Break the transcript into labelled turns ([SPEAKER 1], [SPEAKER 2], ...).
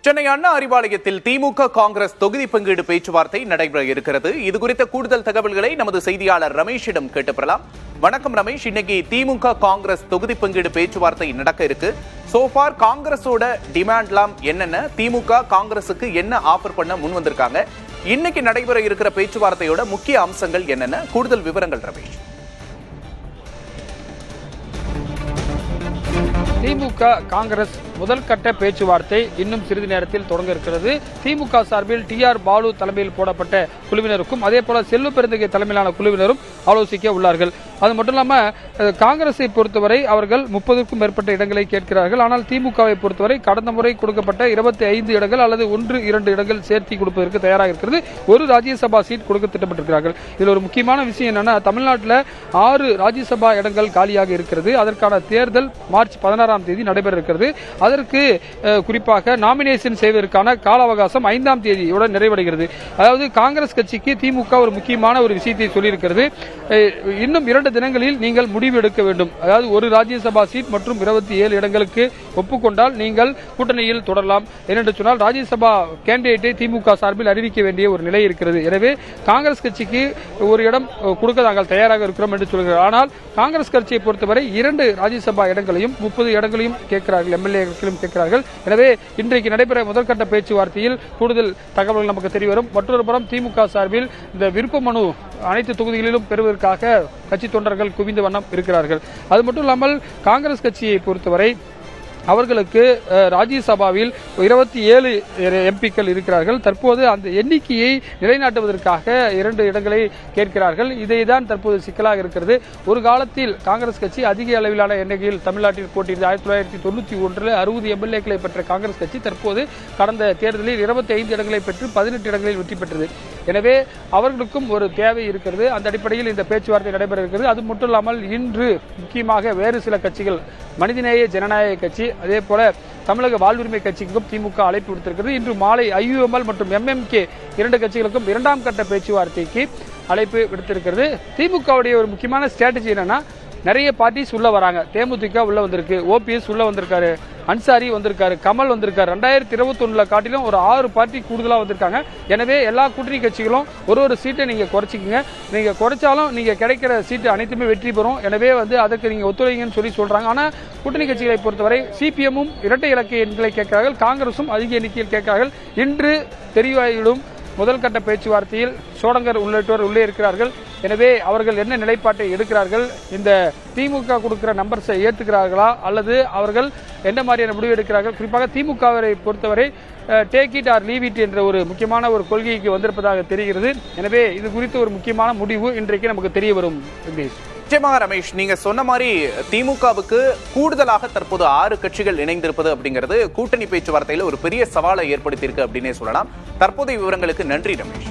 [SPEAKER 1] சென்னை அண்ணா அறிவாலயத்தில் திமுக காங்கிரஸ் தொகுதி பங்கீடு பேச்சுவார்த்தை நடைபெற இருக்கிறது. இது குறித்த கூடுதல் தகவல்களை நமது செய்தியாளர் ரமேஷிடம் கேட்டு பெறலாம். வணக்கம் ரமேஷ், இன்னைக்கு திமுக காங்கிரஸ் தொகுதி பங்கீடு பேச்சுவார்த்தை நடக்க இருக்கு. சோஃபார் காங்கிரஸோட டிமாண்ட்லாம் என்னென்ன, திமுக காங்கிரசுக்கு என்ன ஆஃபர் பண்ண முன் வந்திருக்காங்க, இன்னைக்கு நடைபெற இருக்கிற பேச்சுவார்த்தையோட முக்கிய அம்சங்கள் என்னென்ன, கூடுதல் விவரங்கள் ரமேஷ்.
[SPEAKER 2] திமுக காங்கிரஸ் முதல் கட்ட பேச்சுவார்த்தை இன்னும் சிறிது நேரத்தில் தொடங்க இருக்கிறது. திமுக சார்பில் TR பாலு தலைமையில் போடப்பட்ட குழுவினருக்கும் அதே போல செல்வ பெருந்தகை தலைமையிலான குழுவினரும் ஆலோசிக்க உள்ளார்கள். அது மட்டும் இல்லாமல் காங்கிரஸை பொறுத்தவரை அவர்கள் 30க்கும் மேற்பட்ட இடங்களை கேட்கிறார்கள். ஆனால் திமுகவை பொறுத்தவரை கடந்த முறை கொடுக்கப்பட்ட 25 இடங்கள் அல்லது 1-2 இடங்கள் சேர்த்தி கொடுப்பதற்கு தயாராக இருக்கிறது. ஒரு ராஜ்யசபா சீட் கொடுக்க திட்டமிட்டிருக்கிறார்கள். இதில் ஒரு முக்கியமான விஷயம் என்னன்னா, தமிழ்நாட்டில் 6 ராஜ்யசபா இடங்கள் காலியாக இருக்கிறது. அதற்கான தேர்தல் மார்ச் 16ஆம் தேதி நடைபெற இருக்கிறது. அதற்கு குறிப்பாக நாமினேஷன் செய்வதற்கான கால அவகாசம் 5ஆம் தேதியுடன் நிறைவடைகிறது. அதாவது காங்கிரஸ் கட்சிக்கு திமுக ஒரு முக்கியமான ஒரு விஷயத்தை சொல்லியிருக்கிறது. இன்னும் 2 தினங்களில் நீங்கள் முடிவு எடுக்க வேண்டும். அதாவது ஒரு ராஜ்யசபா சீட் மற்றும் 27 இடங்களுக்கு ஒப்புக்கொண்டால் நீங்கள் கூட்டணியில் தொடரலாம். ஏனென்று சொன்னால் ராஜ்யசபா கேண்டிடேட்டை திமுக சார்பில் அறிவிக்க வேண்டிய ஒரு நிலை இருக்கிறது. எனவே காங்கிரஸ் கட்சிக்கு ஒரு இடம் கொடுக்க நாங்கள் தயாராக இருக்கிறோம் என்று சொல்கிறார். ஆனால் காங்கிரஸ் கட்சியை பொறுத்தவரை 2 ராஜ்யசபா இடங்களையும் 30 இடங்களையும் கேட்கிறார்கள், எம்எல்ஏக்களும் கேட்கிறார்கள். எனவே இன்றைக்கு நடைபெற முதற்கட்ட பேச்சுவார்த்தையில் கூடுதல் தகவல்கள் நமக்கு தெரியவரும். மற்றொரு புறம் திமுக சார்பில் இந்த விருப்ப மனு அனைத்து தொகுதிகளிலும் பெறுவதற்காக கட்சி தொண்டர்கள் குவிந்த வண்ணம் இருக்கிறார்கள். அது மட்டும் இல்லாமல் காங்கிரஸ் கட்சியை பொறுத்தவரை அவர்களுக்கு ராஜ்யசபாவில் 27 எம்பிக்கள் இருக்கிறார்கள். தற்போது அந்த எண்ணிக்கையை நிலைநாட்டுவதற்காக 2 இடங்களை கேட்கிறார்கள். இதைதான் தற்போது சிக்கலாக இருக்கிறது. ஒரு காலத்தில் காங்கிரஸ் கட்சி அதிக அளவிலான எண்ணிக்கையில் தமிழ்நாட்டில் போட்டியிட்டது. 1991 60 எம்எல்ஏக்களை பெற்ற காங்கிரஸ் கட்சி தற்போது கடந்த தேர்தலில் 25 இடங்களை பெற்று 18 இடங்களில் வெற்றி பெற்றது. எனவே அவர்களுக்கும் ஒரு தேவை இருக்கிறது. அந்த அடிப்படையில் இந்த பேச்சுவார்த்தை நடைபெற இருக்கிறது. அது மட்டும் இல்லாமல் இன்று முக்கியமாக வேறு சில கட்சிகள், மனிதநேய ஜனநாயக கட்சி, அதே போல தமிழக வாழ்வுரிமை கட்சிக்கும் திமுக அழைப்பு விடுத்திருக்கிறது. இன்று மாலை IUML மற்றும் MMK 2 கட்சிகளுக்கும் 2ஆம் கட்ட பேச்சுவார்த்தைக்கு அழைப்பு விடுத்திருக்கிறது. திமுகவுடைய ஒரு முக்கியமான ஸ்ட்ராட்டஜி என்னன்னா, நிறைய பார்ட்டிஸ் உள்ள வராங்க. தேமுதிக உள்ள வந்திருக்கு, OPS உள்ள வந்திருக்காரு, அன்சாரி வந்திருக்காரு, கமல் வந்திருக்காரு. 2021 காட்டிலும் ஒரு 6 பார்ட்டி கூடுதலா வந்திருக்காங்க. எனவே எல்லா கூட்டணி கட்சிகளும் ஒரு சீட்டை நீங்க குறைச்சிக்கங்க. நீங்க குறைச்சாலும் நீங்க கிடைக்கிற சீட்டு அனைத்துமே வெற்றி பெறும். எனவே அதற்கு நீங்க ஒத்துழைங்கன்னு சொல்றாங்க. ஆனா கூட்டணி கட்சிகளை பொறுத்தவரை CPM-ம் இரட்டை இலக்க எண்களை கேட்கிறார்கள், காங்கிரசும் அதிக எண்ணிக்கையில் கேட்கிறார்கள். இன்று தெரிவாயிடும் முதல் கட்ட பேச்சுவார்த்தையில் சோடங்கர் உள்ளிட்டோர் உள்ளே இருக்கிறார்கள். எனவே அவர்கள் என்ன நிலைப்பாட்டை எடுக்கிறார்கள், இந்த திமுக கொடுக்கிற நம்பர்ஸை ஏற்றுக்கிறார்களா அல்லது அவர்கள் என்ன மாதிரியான முடிவு எடுக்கிறார்கள், குறிப்பாக திமுகவை பொறுத்தவரை take it or leave it என்ற ஒரு முக்கியமான ஒரு கொள்கைக்கு வந்திருப்பதாக தெரிகிறது. எனவே இது குறித்து ஒரு முக்கியமான முடிவு இன்றைக்கு நமக்கு தெரிய வரும்.
[SPEAKER 1] நிச்சயமாக ரமேஷ், நீங்க சொன்ன மாதிரி திமுகவுக்கு கூடுதலாக தற்போது 6 கட்சிகள் இணைந்திருப்பது அப்படிங்கிறது கூட்டணி பேச்சுவார்த்தையில ஒரு பெரிய சவாலை ஏற்படுத்தியிருக்கு அப்படின்னே சொல்லலாம். தற்போதைய விவரங்களுக்கு நன்றி ரமேஷ்.